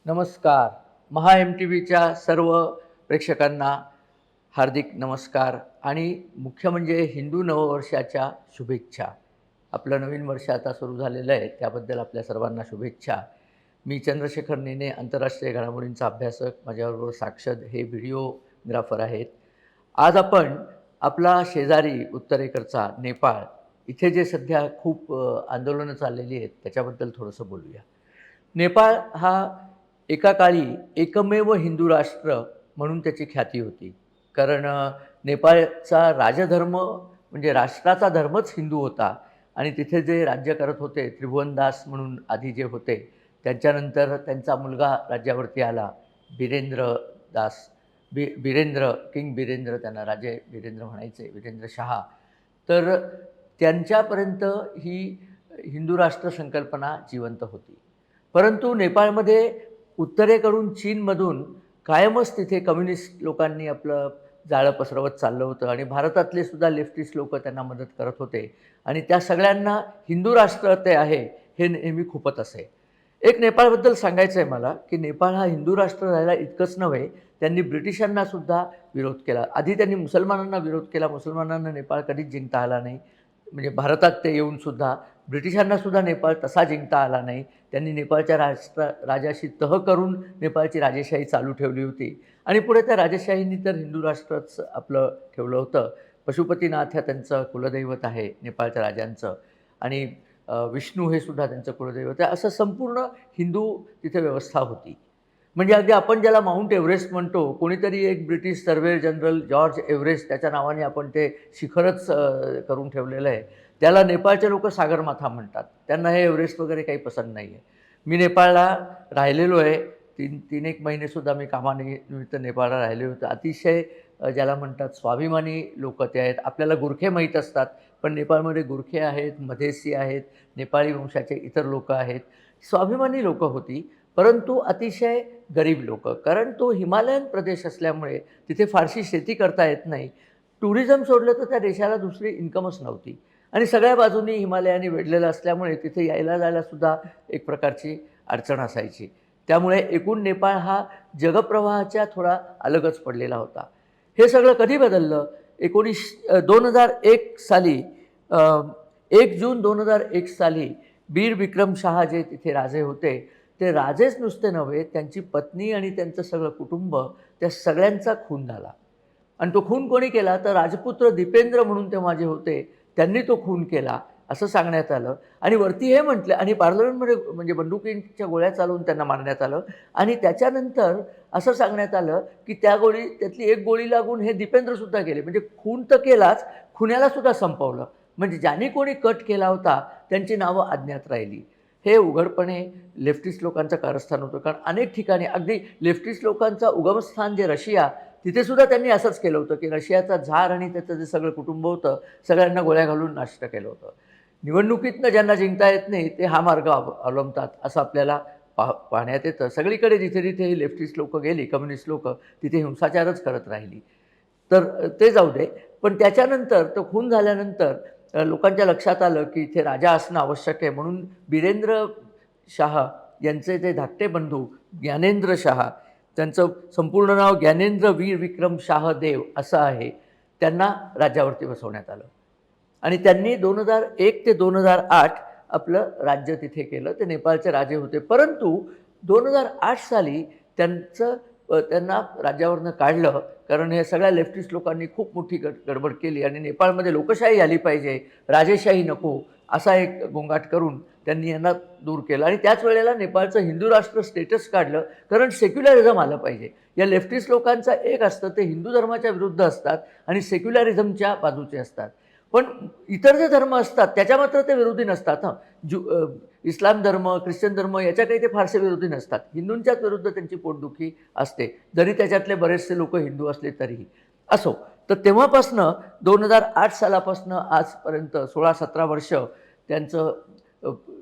नमस्कार. महा M T व्हीच्या सर्व प्रेक्षकांना हार्दिक नमस्कार आणि मुख्य म्हणजे हिंदू नववर्षाच्या शुभेच्छा. आपलं नवीन वर्ष आता सुरू झालेलं आहे, त्याबद्दल आपल्या सर्वांना शुभेच्छा. मी चंद्रशेखर नेने, आंतरराष्ट्रीय घडामोडींचा अभ्यासक. माझ्याबरोबर साक्षद हे व्हिडिओग्राफर आहेत. आज आपण आपला शेजारी उत्तरेकडचा नेपाळ, इथे जे सध्या खूप आंदोलनं चाललेली आहेत, त्याच्याबद्दल थोडंसं बोलूया. नेपाळ हा एका काळी एकमेव हिंदू राष्ट्र म्हणून त्याची ख्याती होती. कारण नेपाळचा राजधर्म म्हणजे राष्ट्राचा धर्मच हिंदू होता आणि तिथे जे राज्य करत होते त्रिभुवनदास म्हणून आधी जे होते, त्यांच्यानंतर त्यांचा मुलगा राज्यावरती आला बिरेंद्र दास. बिरेंद्र, किंग बिरेंद्र, त्यांना राजे बिरेंद्र म्हणायचे, बिरेंद्र शहा. तर त्यांच्यापर्यंत ही हिंदू राष्ट्र संकल्पना जिवंत होती. परंतु नेपाळमध्ये उत्तरेकडून चीनमधून कायमच तिथे कम्युनिस्ट लोकांनी आपलं जाळं पसरवत चाललं होतं आणि भारतातले सुद्धा लेफ्टिस्ट लोकं त्यांना मदत करत होते आणि त्या सगळ्यांना हिंदू राष्ट्र ते आहे हे नेहमी खुपत असे. एक नेपाळबद्दल सांगायचं आहे मला, की नेपाळ हा हिंदू राष्ट्र राहिला इतकंच नव्हे, त्यांनी ब्रिटिशांनासुद्धा विरोध केला. आधी त्यांनी मुसलमानांना विरोध केला. मुसलमानांना नेपाळ कधीच जिंकता आला नाही. म्हणजे भारतात ते येऊनसुद्धा ब्रिटिशांनासुद्धा नेपाळ तसा जिंकता आला नाही. त्यांनी नेपाळच्या राजाशी तह करून नेपाळची राजेशाही चालू ठेवली होती आणि पुढे त्या राजेशाहींनी तर हिंदू राष्ट्रच आपलं ठेवलं होतं. पशुपतीनाथ ह्या त्यांचं कुलदैवत आहे नेपाळच्या राजांचं आणि विष्णू हे सुद्धा त्यांचं कुलदैवत आहे. असं संपूर्ण हिंदू तिथे व्यवस्था होती. म्हणजे अगदी आपण ज्याला माउंट एव्हरेस्ट म्हणतो, कोणीतरी एक British surveyor general George Everest त्याच्या नावाने आपण ते शिखरच करून ठेवलेलं आहे. त्याला नेपाळचे लोकं सागरमाथा म्हणतात. त्यांना हे एव्हरेस्ट वगैरे काही पसंत नाही आहे. मी नेपाळला राहिलेलो आहे. 3 एक महिनेसुद्धा मी कामानिमित्त नेपाळला राहिले होते. अतिशय ज्याला म्हणतात स्वाभिमानी लोकं ते आहेत. आपल्याला गुरखे माहीत असतात, पण नेपाळमध्ये गुरखे आहेत, मधेसी आहेत, नेपाळी वंशाचे इतर लोकं आहेत. स्वाभिमानी लोकं होती, परंतु अतिशय गरीब लोकं. कारण तो हिमालयन प्रदेश असल्यामुळे तिथे फारशी शेती करता येत नाही. टुरिझम सोडलं तर त्या देशाला दुसरी इन्कमच नव्हती आणि सगळ्या बाजूंनी हिमालयाने वेढलेलं असल्यामुळे तिथे यायला जायलासुद्धा एक प्रकारची अडचण असायची. त्यामुळे एकूण नेपाळ हा जगप्रवाहाच्या थोडा अलगच पडलेला होता. हे सगळं कधी बदललं? 2001 साली 1 जून 2001 साली बीर विक्रम शाह जे तिथे राजे होते, ते राजेच नुसते नव्हे, त्यांची पत्नी आणि त्यांचं सगळं कुटुंब, त्या सगळ्यांचा खून झाला. आणि तो खून कोणी केला? तर राजपुत्र दीपेंद्र म्हणून तेव्हा जे होते, त्यांनी तो खून केला असं सांगण्यात आलं. आणि वरती हे म्हटलं आणि पार्लमेंटमध्ये म्हणजे बंदुकींच्या गोळ्या चालवून त्यांना मारण्यात आलं आणि त्याच्यानंतर असं सांगण्यात आलं, की त्यातली एक गोळी लागून हे दीपेंद्रसुद्धा गेले. म्हणजे खून तर केलाच, खुन्यालासुद्धा संपवलं. म्हणजे ज्यांनी कोणी कट केला होता, त्यांची नावं अज्ञात राहिली. हे उघडपणे लेफ्टिस्ट लोकांचं कारस्थान होतं. कारण अनेक ठिकाणी अगदी लेफ्टिस्ट लोकांचं उगमस्थान जे रशिया, तिथेसुद्धा त्यांनी असंच केलं होतं, की रशियाचा झार आणि त्याचं जे सगळं कुटुंब होतं, सगळ्यांना गोळ्या घालून नष्ट केलं होतं. निवडणुकीतनं ज्यांना जिंकता येत नाही, ते हा मार्ग अवलंबतात असं आपल्याला पाहण्यात येतं. सगळीकडे जिथे-जिथे ही लेफ्टिस्ट लोकं गेली, कम्युनिस्ट लोकं, तिथे हिंसाचारच करत राहिली. तर ते जाऊ दे. पण त्याच्यानंतर तो खून झाल्यानंतर लोकांच्या लक्षात आलं, की इथे राजा असणं आवश्यक आहे. म्हणून बिरेंद्र शाह यांचे जे धाकटे बंधू ज्ञानेंद्र शाह, त्यांचं संपूर्ण नाव ज्ञानेंद्र वीर विक्रम शाह देव असं आहे, त्यांना राज्यावरती बसवण्यात आलं. आणि त्यांनी 2001 ते 2008 आपलं राज्य तिथे केलं. ते नेपाळचे राजे होते. परंतु 2008 साली त्यांना राज्यावरनं काढलं. कारण हे सगळ्या लेफ्टिस्ट लोकांनी खूप मोठी गडबड केली आणि नेपाळमध्ये लोकशाही आली पाहिजे, राजेशाही नको असा एक गोंगाट करून त्यांनी यांना दूर केलं आणि त्याच वेळेला नेपाळचं हिंदू राष्ट्र स्टेटस काढलं. कारण सेक्युलरिझम आलं पाहिजे. या लेफ्टिस्ट लोकांचं एक असतं, ते हिंदू धर्माच्या विरुद्ध असतात आणि सेक्युलरिझमच्या बाजूचे असतात. पण इतर जे धर्म असतात त्याच्या मात्र ते विरोधी नसतात. इस्लाम धर्म, ख्रिश्चन धर्म याच्या काही ते फारसे विरोधी नसतात. हिंदूंच्याच विरुद्ध त्यांची पोटदुखी असते, जरी त्याच्यातले बरेचसे लोक हिंदू असले तरीही. असो, तर तेव्हापासनं 2008 सालापासनं आजपर्यंत 16-17 वर्ष त्यांचं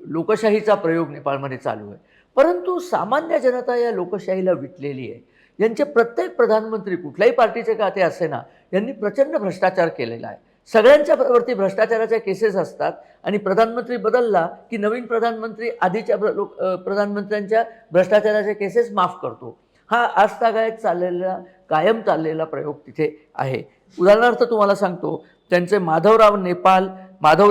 लोकशाहीचा प्रयोग नेपाळमध्ये चालू आहे. परंतु सामान्य जनता या लोकशाहीला विटलेली आहे. यांचे प्रत्येक प्रधानमंत्री कुठल्याही पार्टीचे का ते असेना, यांनी प्रचंड भ्रष्टाचार केलेला आहे. सगळ्यांच्या वरती भ्रष्टाचाराच्या केसेस असतात आणि प्रधानमंत्री बदलला की नवीन प्रधानमंत्री आधीच्या प्रधानमंत्र्यांच्या भ्रष्टाचाराच्या केसेस माफ करतो. हा आजतागायत चाललेला कायम चाललेला प्रयोग तिथे आहे. उदाहरणार्थ तुम्हाला सांगतो, त्यांचे माधव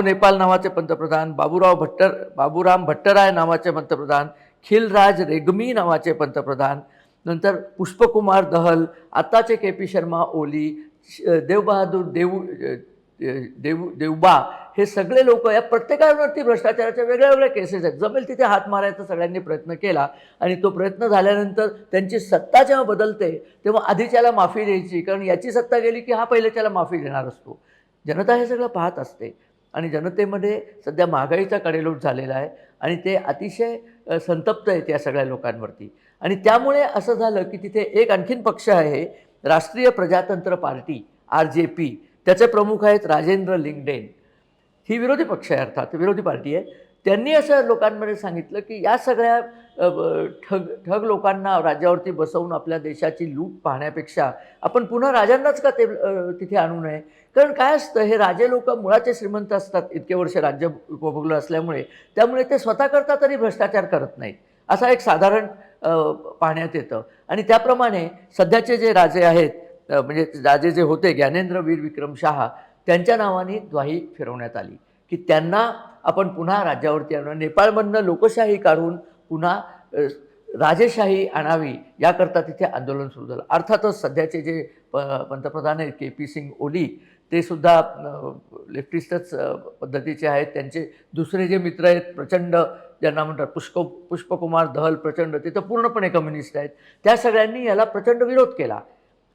नेपाल नावाचे पंतप्रधान, बाबूराम भट्टराय नावाचे पंतप्रधान, खिलराज रेग्मी नावाचे पंतप्रधान, नंतर पुष्पकुमार दहल, आत्ताचे के.पी. शर्मा ओली, देवबहादूर देवबा, हे सगळे लोक या प्रत्येकावरती भ्रष्टाचाराच्या वेगळ्या वेगळ्या केसेस आहेत. जमेल तिथे हात मारायचा सगळ्यांनी प्रयत्न केला आणि तो प्रयत्न झाल्यानंतर त्यांची सत्ता जेव्हा बदलते तेव्हा आधीच्याला माफी द्यायची, कारण याची सत्ता गेली की हा पहिल्याच्याला माफी देणार असतो. जनता हे सगळं पाहत असते आणि जनतेमध्ये सध्या महागाईचा कडेलोट झालेला आहे आणि ते अतिशय संतप्त आहेत या सगळ्या लोकांवरती. आणि त्यामुळे असं झालं की तिथे एक आणखीन पक्ष आहे, राष्ट्रीय प्रजातंत्र पार्टी RJP. त्याचे प्रमुख आहेत राजेंद्र लिंगडेन. ही विरोधी पक्ष आहे, अर्थात विरोधी पार्टी आहे. त्यांनी असं लोकांमध्ये सांगितलं की या सगळ्या ठग लोकांना राज्यावरती बसवून आपल्या देशाची लूट पाहण्यापेक्षा आपण पुन्हा राजांनाच का तिथे आणू नये. कारण काय असतं, हे राजे लोक मुळाचे श्रीमंत असतात, इतके वर्ष राज्य उपभोगलं असल्यामुळे. त्यामुळे ते स्वतःकरता तरी भ्रष्टाचार करत नाहीत, असा एक साधारण पाहण्यात येतं. आणि त्याप्रमाणे सध्याचे जे राजे आहेत, म्हणजे राजे जे होते ज्ञानेंद्र वीर विक्रम शाह, त्यांच्या नावाने द्वाही फिरवण्यात आली की त्यांना आपण पुन्हा राज्यावरती आणू, नेपाळमधनं लोकशाही काढून पुन्हा राजेशाही आणावी याकरता तिथे आंदोलन सुरू झालं. अर्थातच सध्याचे जे पंतप्रधान आहेत के.पी. सिंग ओली, ते सुद्धा लेफ्टिस्टच पद्धतीचे आहेत. त्यांचे दुसरे जे मित्र आहेत प्रचंड, ज्यांना म्हणतात पुष्पकुमार दहल प्रचंड, ते तर पूर्णपणे कम्युनिस्ट आहेत. त्या सगळ्यांनी याला प्रचंड विरोध केला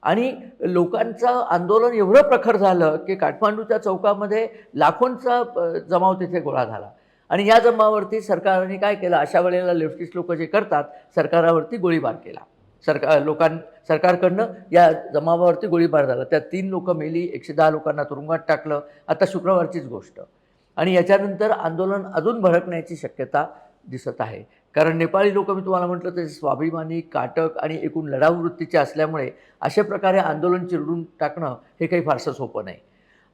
आणि लोकांचं आंदोलन एवढं प्रखर झालं की काठमांडूच्या चौकामध्ये लाखोंचा जमाव तिथे गोळा झाला. आणि या जमावावरती सरकारने काय केलं, अशा वेळेला लेफ्टिस्ट लोक जे करतात, सरकारावरती गोळीबार केला. सरकारकडनं या जमावावरती गोळीबार झाला. त्यात 3 लोक मेली, 110 लोकांना तुरुंगात टाकलं. आता शुक्रवारचीच गोष्ट. आणि याच्यानंतर आंदोलन अजून भडकण्याची शक्यता दिसत आहे. कारण नेपाळी लोक, मी तुम्हाला म्हटलं, ते स्वाभिमानी, काटक आणि एकूण लढाऊ वृत्तीचे असल्यामुळे अशा प्रकारे आंदोलन चिरडून टाकणं हे काही फारसं सोपं नाही.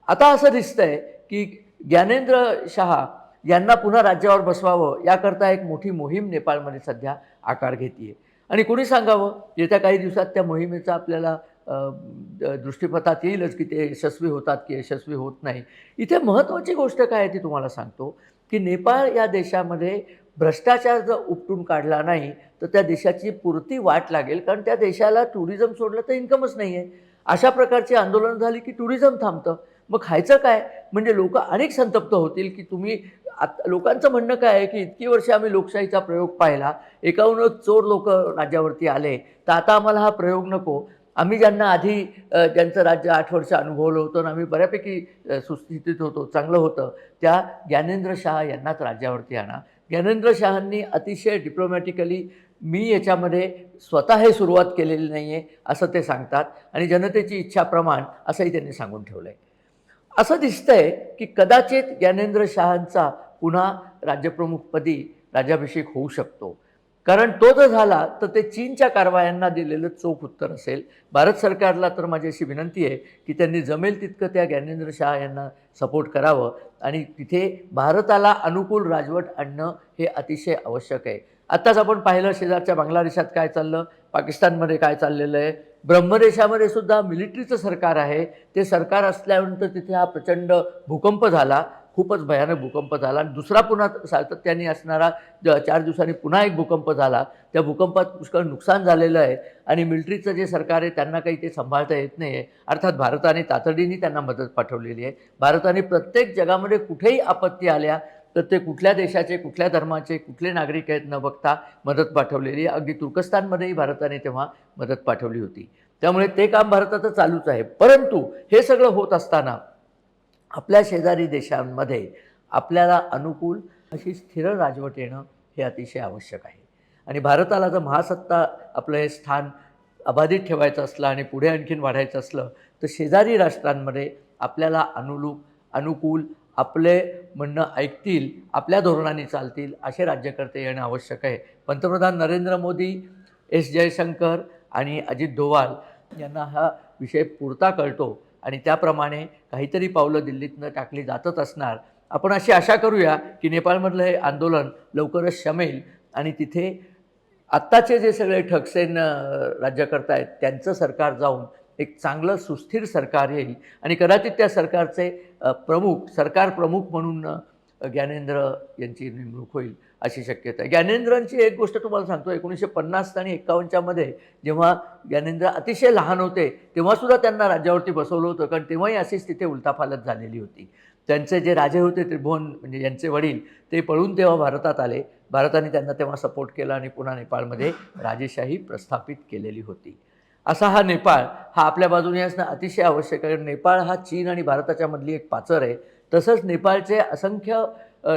आता असं दिसतंय की ज्ञानेंद्र शाह यांना पुन्हा राज्यावर बसवावं याकरता एक मोठी मोहीम नेपाळमध्ये सध्या आकार घेते. आणि कोणी सांगावं, येत्या काही दिवसात त्या मोहिमेचा आपल्याला दृष्टीपथात येईलच की ते यशस्वी होतात की यशस्वी होत नाही. इथे महत्त्वाची गोष्ट काय आहे ती तुम्हाला सांगतो की नेपाळ या देशामध्ये भ्रष्टाचार जर उपटून काढला नाही तर त्या देशाची पुरती वाट लागेल. कारण त्या देशाला टुरिझम सोडलं तर इन्कमच नाही आहे. अशा प्रकारची आंदोलन झाली की टुरिझम थांबतं. मग खायचं काय? म्हणजे लोक अनेक संतप्त होतील की तुम्ही लोकांचं म्हणणं काय आहे की इतकी वर्ष आम्ही लोकशाहीचा प्रयोग पाहिला, एकाहून चोर लोक राज्यावरती आले, तर आता आम्हाला हा प्रयोग नको. आम्ही ज्यांना आधी ज्यांचं राज्य 8 वर्ष अनुभवलं होतं आणि आम्ही बऱ्यापैकी सुस्थितीत होतो, चांगलं होतं, त्या ज्ञानेंद्र शाह यांनाच राज्यावरती आणा. ज्ञानेंद्र शाहांनी अतिशय डिप्लोमॅटिकली मी याच्यामध्ये स्वतः हे सुरुवात केलेली नाही आहे असं ते सांगतात आणि जनतेची इच्छाप्रमाण असंही त्यांनी सांगून ठेवलं आहे. असं दिसतंय की कदाचित ज्ञानेंद्र शाहांचा पुन्हा राज्यप्रमुखपदी राज्याभिषेक होऊ शकतो. कारण तो जर झाला तर ते चीनच्या कारवायांना दिलेलं चोख उत्तर असेल. भारत सरकारला तर माझी अशी विनंती आहे की त्यांनी जमेल तितकं त्या ज्ञानेंद्र शाह यांना सपोर्ट करावं आणि तिथे भारताला अनुकूल राजवट आणणं हे अतिशय आवश्यक आहे. आत्ताच आपण पाहिलं शेजारच्या बांगलादेशात काय चाललं, पाकिस्तानमध्ये काय चाललेलं आहे, ब्रह्मदेशामध्ये सुद्धा मिलिटरीचं सरकार आहे. ते सरकार असल्यानंतर तिथे हा प्रचंड भूकंप झाला, खूपच भयानक भूकंप झाला आणि दुसरा पुन्हा सातत्याने असणारा 4 दिवसांनी पुन्हा एक भूकंप झाला. त्या भूकंपात पुष्कळ नुकसान झालेलं आहे आणि मिलिटरीचं जे सरकार आहे त्यांना काही ते सांभाळता येत नाही आहे. अर्थात भारताने तातडीने त्यांना मदत पाठवलेली आहे. भारताने प्रत्येक जगामध्ये कुठेही आपत्ती आल्या तर ते कुठल्या देशाचे, कुठल्या धर्माचे, कुठले नागरिक आहेत न बघता मदत पाठवलेली आहे. अगदी तुर्कस्तानमध्येही भारताने तेव्हा मदत पाठवली होती. त्यामुळे ते काम भारताचं चालूच आहे. परंतु हे सगळं होत असताना आपल्या शेजारी देशांमध्ये आपल्याला अनुकूल अशी स्थिर राजवट येणं हे अतिशय आवश्यक आहे. आणि भारताला जर महासत्ता आपलं हे स्थान अबाधित ठेवायचं असलं आणि पुढे आणखीन वाढायचं असलं तर शेजारी राष्ट्रांमध्ये आपल्याला अनुकूल आपले म्हणणं ऐकतील, आपल्या धोरणाने चालतील असे राज्यकर्ते येणं आवश्यक आहे. पंतप्रधान नरेंद्र मोदी, एस जयशंकर आणि अजित डोवाल यांना हा विषय पुरता कळतो आणि त्याप्रमाणे काहीतरी पावलं दिल्लीतनं टाकली जातच असणार. आपण अशी आशा करूया की नेपाळमधलं हे आंदोलन लवकरच शमेल आणि तिथे आत्ताचे जे सगळे ठगसेन राज्यकर्ता आहेत त्यांचं सरकार जाऊन एक चांगलं सुस्थिर सरकार येईल आणि कदाचित त्या सरकारचे सरकार प्रमुख म्हणून ज्ञानेंद्र यांची नेमणूक होईल अशी शक्यता आहे. ज्ञानेंद्रांची एक गोष्ट तुम्हाला सांगतो, 1950 आणि 51च्या मध्ये जेव्हा ज्ञानेंद्र अतिशय लहान होते तेव्हासुद्धा त्यांना राज्यावरती बसवलं होतं, कारण तेव्हाही अशीच तिथे उलथापालथ झालेली होती. त्यांचे जे राजे होते त्रिभुवन म्हणजे यांचे वडील ते पळून तेव्हा भारतात आले. भारताने त्यांना तेव्हा सपोर्ट केला आणि पुन्हा नेपाळमध्ये राजेशाही प्रस्थापित केलेली होती. असा हा नेपाळ हा आपल्या बाजूने असणं अतिशय आवश्यक आहे. नेपाळ हा चीन आणि भारताच्या मधली एक पाचर आहे. तसंच नेपाळचे असंख्य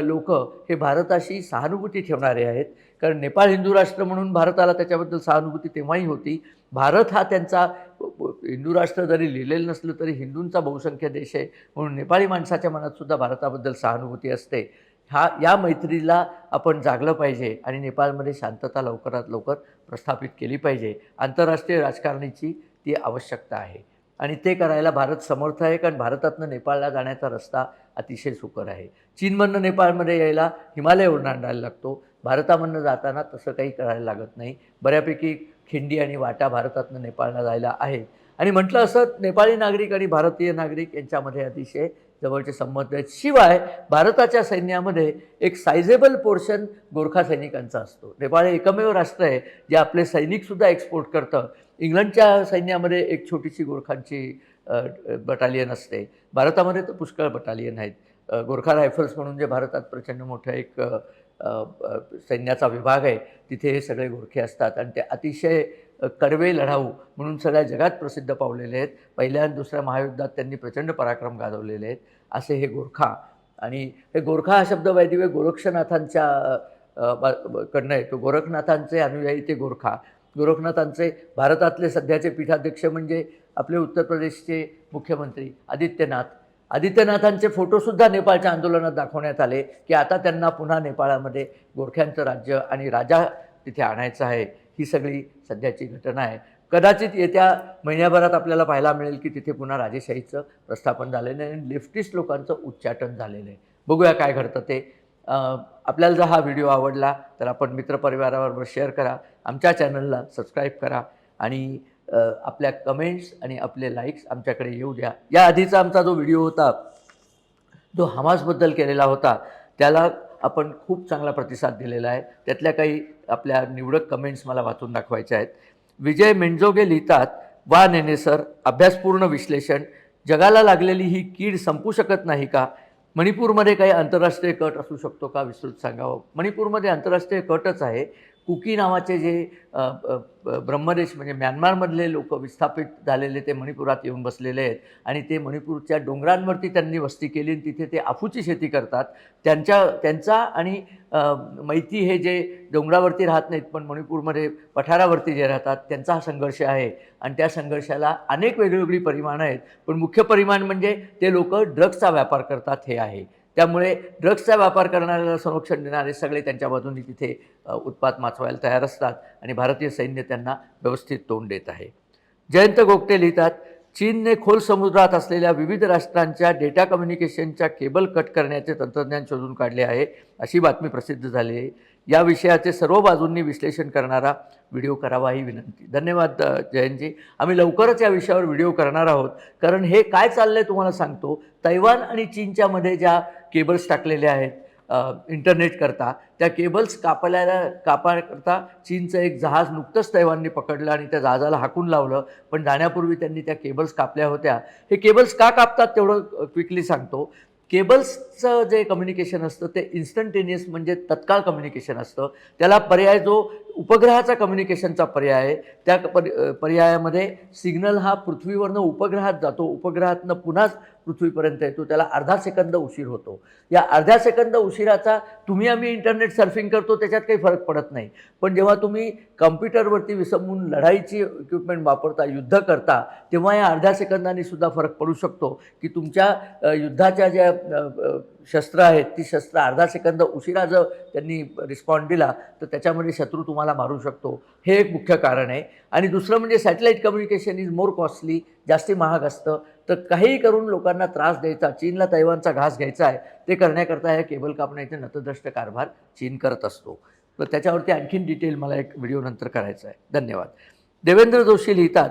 लोक हे भारताशी सहानुभूती ठेवणारे आहेत, कारण नेपाळ हिंदू राष्ट्र म्हणून भारताला त्याच्याबद्दल सहानुभूती तेव्हाही होती. भारत हा त्यांचा हिंदू राष्ट्र जरी लिहिलेलं नसलं तरी हिंदूंचा बहुसंख्य देश आहे, म्हणून नेपाळी माणसाच्या मनातसुद्धा भारताबद्दल सहानुभूती असते. या मैत्रीला आपण जागलं पाहिजे आणि नेपाळमध्ये शांतता लवकरात लवकर प्रस्थापित केली पाहिजे. आंतरराष्ट्रीय राजकारणाची ती आवश्यकता आहे आणि ते करायला भारत समर्थ आहे, कारण भारतातनं नेपाळला जाण्याचा रस्ता अतिशय सुकर आहे. चीनमधनं नेपाळमध्ये यायला हिमालय ओलांडायला लागतो. भारतामधनं जाताना तसं काही करायला लागत नाही. बऱ्यापैकी खिंडी आणि वाटा भारतातनं नेपाळला जायला आहेत आणि म्हटलं असं नेपाळी नागरिक आणि भारतीय नागरिक यांच्यामध्ये अतिशय जवळचे संबंध आहेत. शिवाय भारताच्या सैन्यामध्ये एक सायझेबल पोर्शन गोरखा सैनिकांचा असतो. नेपाळ हे एकमेव राष्ट्र आहे जे आपले सैनिकसुद्धा एक्सपोर्ट करतं. इंग्लंडच्या सैन्यामध्ये एक छोटीशी गोरखांची बटालियन असते. भारतामध्ये तर पुष्कळ बटालियन आहेत. गोरखा रायफल्स म्हणून जे भारतात प्रचंड मोठं एक सैन्याचा विभाग आहे, तिथे हे सगळे गोरखे असतात आणि ते अतिशय कडवे लढाऊ म्हणून सगळ्या जगात प्रसिद्ध पावलेले आहेत. पहिल्या आणि दुसऱ्या महायुद्धात त्यांनी प्रचंड पराक्रम गाजवलेले आहेत असे हे गोरखा. आणि हे गोरखा हा शब्द वैदिक गोरक्षनाथांच्या कडनं येतो. गोरखनाथांचे अनुयायी ते गोरखा. गोरखनाथांचे भारतातले सध्याचे पीठाध्यक्ष म्हणजे आपले उत्तर प्रदेशचे मुख्यमंत्री आदित्यनाथ. आदित्यनाथांचे फोटोसुद्धा नेपाळच्या आंदोलनात दाखवण्यात आले की आता त्यांना पुन्हा नेपाळामध्ये गोरख्यांचं राज्य आणि राजा तिथे आणायचं आहे. ही सगळी सध्याची घटना आहे. कदाचित येत्या महिन्याभरात आपल्याला पाहायला मिळेल की तिथे पुन्हा राजेशाहीचं प्रस्थापन झालेलं आहे आणि लेफ्टिस्ट लोकांचं उच्चाटन झालेलं आहे. बघूया काय घडतं ते. आपल्याला जर हा व्हिडिओ आवडला तर आपण मित्रपरिवाराबरोबर शेअर करा, आमच्या चॅनलला सबस्क्राईब करा आणि आपल्या कमेंट्स आणि आपले लाईक्स आमच्याकडे येऊ द्या. या आधीचा आमचा जो व्हिडिओ होता जो हमासबद्दल केलेला होता त्याला आपण खूप चांगला प्रतिसाद दिलेला आहे. त्यातल्या काही आपल्या निवडक कमेंट्स मला वाचून दाखवायच्या आहेत. विजय मेंजोगे लिहितात, वा नेने सर, अभ्यासपूर्ण विश्लेषण. जगाला लागलेली ही कीड संपू शकत नाही का? मणिपूरमध्ये काही आंतरराष्ट्रीय कट असू शकतो का? विस्तृत सांगावं. मणिपूरमध्ये आंतरराष्ट्रीय कटच आहे. कुकी नावाचे जे ब्रह्मदेश म्हणजे म्यानमारमधले लोक विस्थापित झालेले ते मणिपुरात येऊन बसलेले आहेत आणि ते मणिपूरच्या डोंगरांवरती त्यांनी वस्ती केली आणि तिथे ते अफूची शेती करतात. त्यांचा आणि मैती हे जे डोंगरावरती राहत नाहीत पण मणिपूरमध्ये पठारावरती जे राहतात त्यांचा हा संघर्ष आहे आणि त्या संघर्षाला अनेक वेगवेगळी परिमाणं आहेत. पण मुख्य परिमाण म्हणजे ते लोक ड्रग्सचा व्यापार करतात हे आहे. त्यामुळे ड्रग्सचा व्यापार करणाऱ्याला संरक्षण देणारे सगळे त्यांच्या बाजूने तिथे उत्पात माचवायला तयार असतात आणि भारतीय सैन्य त्यांना व्यवस्थित तोंड देत आहे. जयंत गोगटे लिहितात, चीनने खोल समुद्रात असलेल्या विविध राष्ट्रांच्या डेटा कम्युनिकेशनच्या केबल कट करण्याचे तंत्रज्ञान शोधून काढले आहे अशी बातमी प्रसिद्ध झाली आहे. या विषयाचे सर्व बाजूंनी विश्लेषण करणारा व्हिडिओ करावा ही विनंती. धन्यवाद जयंतजी. आम्ही लवकरच या विषयावर व्हिडिओ करणार आहोत, कारण हे काय चाललं आहे तुम्हाला सांगतो. तैवान आणि चीनच्या मध्ये ज्या केबल्स टाकलेल्या आहेत इंटरनेट करता, त्या केबल्स कापायकरता चीनचं एक जहाज नुकतंच तैवानने पकडलं आणि त्या जहाजाला हाकून लावलं. पण जाण्यापूर्वी त्यांनी त्या केबल्स कापल्या होत्या. हे केबल्स का कापतात तेवढं क्विकली सांगतो. केबल्सचं जे कम्युनिकेशन असतं ते इन्स्टंटेनियस म्हणजे तत्काळ कम्युनिकेशन असतं. त्याला पर्याय जो उपग्रहाचा कम्युनिकेशनचा पर्याय आहे, त्या पर्यायामध्ये सिग्नल हा पृथ्वीवरनं उपग्रहात जातो, उपग्रहातनं पुन्हाच पृथ्वीपर्यंत येतो. त्याला अर्धा सेकंद उशीर होतो. या अर्ध्या सेकंद उशिराचा तुम्ही आम्ही इंटरनेट सर्फिंग करतो त्याच्यात काही फरक पडत नाही. पण जेव्हा तुम्ही कम्प्युटरवरती विसंबून लढाईची इक्विपमेंट वापरता, युद्ध करता, तेव्हा या अर्ध्या सेकंदांनी सुद्धा फरक पडू शकतो की तुमच्या युद्धाच्या ज्या शस्त्र आहेत ती शस्त्र अर्धा सेकंद उशिरा जर त्यांनी रिस्पॉन्ड दिला तर त्याच्यामध्ये शत्रू तुम्हाला मारू शकतो, हे एक मुख्य कारण आहे. आणि दुसरं म्हणजे satellite communication is more costly, जास्ती महाग असतं. तर काहीही करून लोकांना त्रास द्यायचा, चीनला तैवानचा घास घ्यायचा आहे, ते करण्याकरता ह्या केबल कापण्याचे नतद्रष्ट कारभार चीन करत असतो. तर त्याच्यावरती आणखीन डिटेल मला एक व्हिडिओ नंतर करायचा आहे. धन्यवाद. देवेंद्र जोशी लिहितात,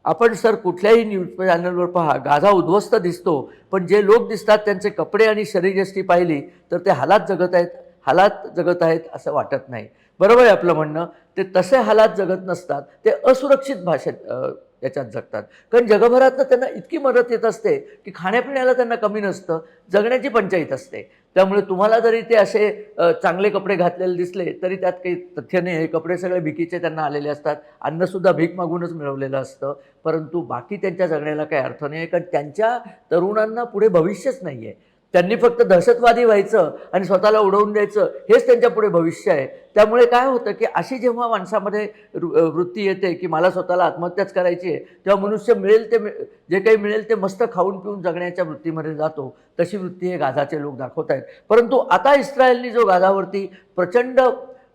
आपण सर कुठल्याही न्यूज चॅनलवर पहा, गाझा उद्ध्वस्त दिसतो, पण जे लोक दिसतात त्यांचे कपडे आणि शरीरयष्टी पाहिली तर ते हालात जगत आहेत असं वाटत नाही. बरोबर आहे आपलं म्हणणं. ते तसे हालात जगत नसतात, ते असुरक्षित भाषेत याच्यात जगतात. कारण जगभरातनं त्यांना इतकी मदत येत असते की खाण्यापिण्याला त्यांना कमी नसतं, जगण्याची पंचाईत असते. त्यामुळे तुम्हाला जरी ते असे चांगले कपडे घातलेले दिसले तरी त्यात काही तथ्य नाही आहे. कपडे सगळे भिकीचे त्यांना आलेले असतात, अन्नसुद्धा भीक मागूनच मिळवलेलं असतं. परंतु बाकी त्यांच्या जगण्याला काही अर्थ नाही आहे, कारण त्यांच्या तरुणांना पुढे भविष्यच नाही आहे. त्यांनी फक्त दहशतवादी व्हायचं आणि स्वतःला उडवून द्यायचं, हेच त्यांच्या पुढे भविष्य आहे. त्यामुळे काय होतं की अशी जेव्हा माणसामध्ये वृत्ती येते की मला स्वतःला आत्महत्याच करायची आहे, तेव्हा मनुष्य जे काही मिळेल ते मस्त खाऊन पिऊन जगण्याच्या वृत्तीमध्ये जातो. तशी वृत्ती हे गाझाचे लोक दाखवत आहेत. परंतु आता इस्रायलने जो गाझावरती प्रचंड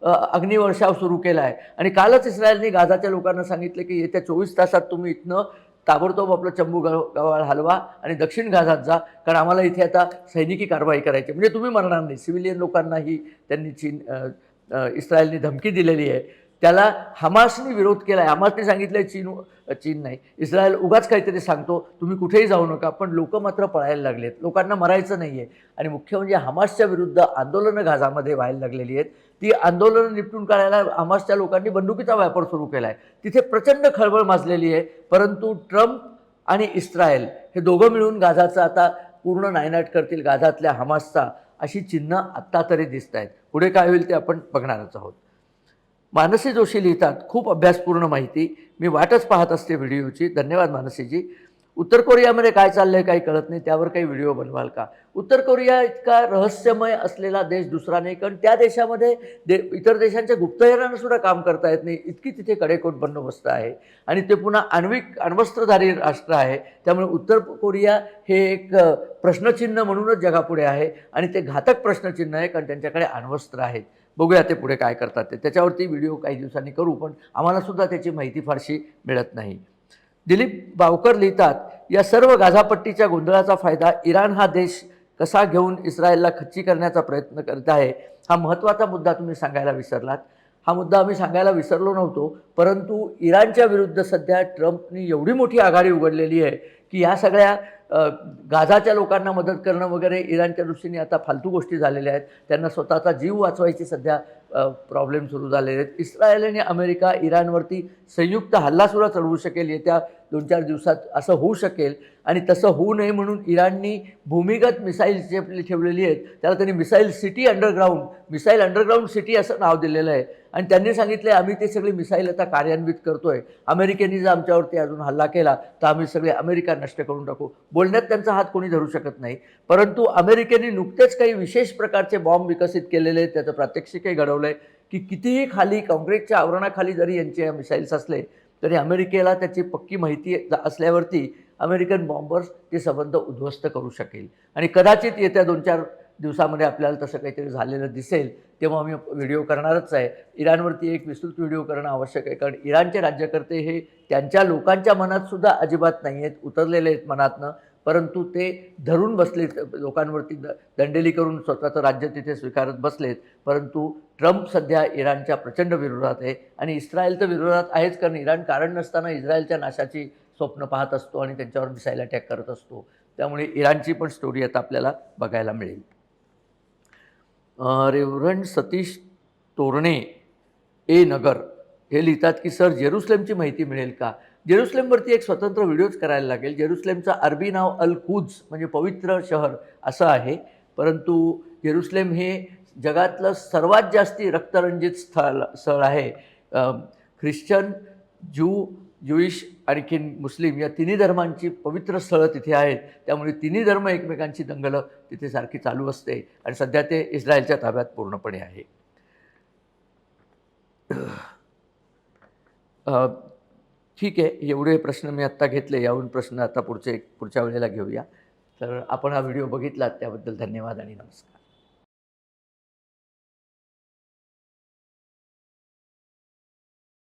अग्निवर्षाव सुरू केला आहे आणि कालच इस्रायलने गाझाच्या लोकांना सांगितलं की येत्या 24 तासात तुम्ही इथनं ताबडतोब आपलं चंबू गव्हाळ हलवा आणि दक्षिण गाझात जा, कारण आम्हाला इथे आता सैनिकी कारवाई करायची, म्हणजे तुम्ही मरणार नाही. सिव्हिलियन लोकांनाही त्यांनी इस्रायलने धमकी दिलेली आहे. त्याला हमासने विरोध केला आहे. हमासने सांगितलं आहे चीन नाही, इस्रायल उगाच काहीतरी सांगतो, तुम्ही कुठेही जाऊ नका. पण लोक मात्र पळायला लागलेत, लोकांना मरायचं नाही आहे. आणि मुख्य म्हणजे हमासच्या विरुद्ध आंदोलनं गाझामध्ये व्हायला लागलेली आहेत. ती आंदोलनं निपटून काढायला हमासच्या लोकांनी बंदुकीचा व्यापार सुरू केला आहे. तिथे प्रचंड खळबळ माजलेली आहे. परंतु ट्रम्प आणि इस्रायल हे दोघं मिळून गाझाचा आता पूर्ण नायनाट करतील, गाझातल्या हमासचा, अशी चिन्ह आत्ता तरी दिसत आहेत. पुढे काय होईल ते आपण बघणारच आहोत. मानसी जोशी लिहितात, खूप अभ्यासपूर्ण माहिती, मी वाटच पाहत असते व्हिडिओची. धन्यवाद मानसीजी. उत्तर कोरियामध्ये काय चाललं आहे काही कळत नाही, त्यावर काही व्हिडिओ बनवाल का? उत्तर कोरिया इतका रहस्यमय असलेला देश दुसरा नाही, कारण त्या देशामध्ये इतर देशांच्या गुप्तहेरांना सुद्धा काम करता येत नाही, इतकी तिथे कडेकोट बंदोबस्त आहे. आणि ते पुन्हा अण्वस्त्रधारी राष्ट्र आहे. त्यामुळे उत्तर कोरिया हे एक प्रश्नचिन्ह म्हणूनच जगापुढे आहे आणि ते घातक प्रश्नचिन्ह आहे, कारण त्यांच्याकडे अण्वस्त्र आहेत. बघूया ते पुढे काय करतात ते. त्याच्यावरती व्हिडिओ काही दिवसांनी करू, पण आम्हालासुद्धा त्याची माहिती फारशी मिळत नाही. दिलीप बावकर लिहितात, या सर्व गाझापट्टीच्या गोंधळाचा फायदा इराण हा देश कसा घेऊन इस्रायलला खच्ची करण्याचा प्रयत्न करत आहे. हा महत्त्वाचा मुद्दा तुम्ही सांगायला विसरलात. हा मुद्दा आम्ही सांगायला विसरलो नव्हतो, परंतु इराणच्या विरुद्ध सध्या ट्रम्पनी एवढी मोठी आघाडी उघडलेली आहे की या सगळ्या गाझाच्या लोकांना मदत करणं वगैरे इराणच्या दृष्टीने आता फालतू गोष्टी झालेल्या आहेत. त्यांना स्वतःचा जीव वाचवायची सध्या प्रॉब्लेम सुरू झालेले आहेत. इस्रायल आणि अमेरिका इराणवरती संयुक्त हल्लासुद्धा चढवू शकेल येत्या 2-4 दिवसात, असं होऊ शकेल. आणि तसं होऊ नये म्हणून इराणनी भूमिगत मिसाईल्स जे आपली ठेवलेली आहेत त्याला त्यांनी मिसाईल अंडरग्राऊंड सिटी असं नाव दिलेलं आहे. आणि त्यांनी सांगितलं आम्ही ते सगळे मिसाईल आता कार्यान्वित करतोय. अमेरिकेने जर आमच्यावरती अजून हल्ला केला तर आम्ही सगळे अमेरिका नष्ट करून टाकू. बोलण्यात त्यांचा हात कोणी धरू शकत नाही. परंतु अमेरिकेने नुकतेच काही विशेष प्रकारचे बॉम्ब विकसित केलेले आहेत. त्याचं प्रात्यक्षिकही घडवलं आहे की कितीही खाली काँक्रीटच्या आवरणाखाली जरी यांचे मिसाईल्स असले तरी अमेरिकेला त्याची पक्की माहिती असल्यावरती अमेरिकन बॉम्बर्स ते संबंध उद्ध्वस्त करू शकेल. आणि कदाचित येत्या 2-4 दिवसामध्ये आपल्याला तसं काहीतरी झालेलं दिसेल, तेव्हा आम्ही व्हिडिओ करणारच आहे. इराणवरती एक विस्तृत व्हिडिओ करणं आवश्यक आहे, कारण इराणचे राज्यकर्ते हे त्यांच्या लोकांच्या मनातसुद्धा अजिबात नाही आहेत, उतरलेले आहेत मनातनं. परंतु ते धरून बसलेत, लोकांवरती दंडेली करून स्वतःचं राज्य तिथे स्वीकारत बसलेत. परंतु ट्रम्प सध्या इराणच्या प्रचंड विरोधात आहे आणि इस्रायल तर विरोधात आहेच, कारण इराण कारण नसताना इस्रायलच्या नाशाची स्वप्न पाहत असतो आणि त्यांच्यावर मिसाईल अटॅक करत असतो. त्यामुळे इराणची पण स्टोरी आता आपल्याला बघायला मिळेल. रेव्हरंड सतीश तोरणे नगर हे लिहितात की सर जेरुसलेमची माहिती मिळेल का? जेरुसलेमवरती एक स्वतंत्र व्हिडिओच करायला लागेल. जेरुसलेमचं अरबी नाव अल कुद्स म्हणजे पवित्र शहर असं आहे. परंतु जेरुसलेम हे जगातलं सर्वात जास्ती रक्तरंजित स्थळ आहे. ख्रिश्चन, ज्यूइश आणखीन मुस्लिम या तिन्ही धर्मांची पवित्र स्थळं तिथे आहेत. त्यामुळे तिन्ही धर्म एकमेकांची दंगलं तिथे सारखी चालू असते आणि सध्या ते इस्रायलच्या ताब्यात पूर्णपणे आहे. ठीक आहे, एवढे प्रश्न मी आत्ता घेतले. याहून प्रश्न आता पुढच्या वेळेला घेऊया. तर आपण हा व्हिडिओ बघितलात त्याबद्दल धन्यवाद आणि नमस्कार.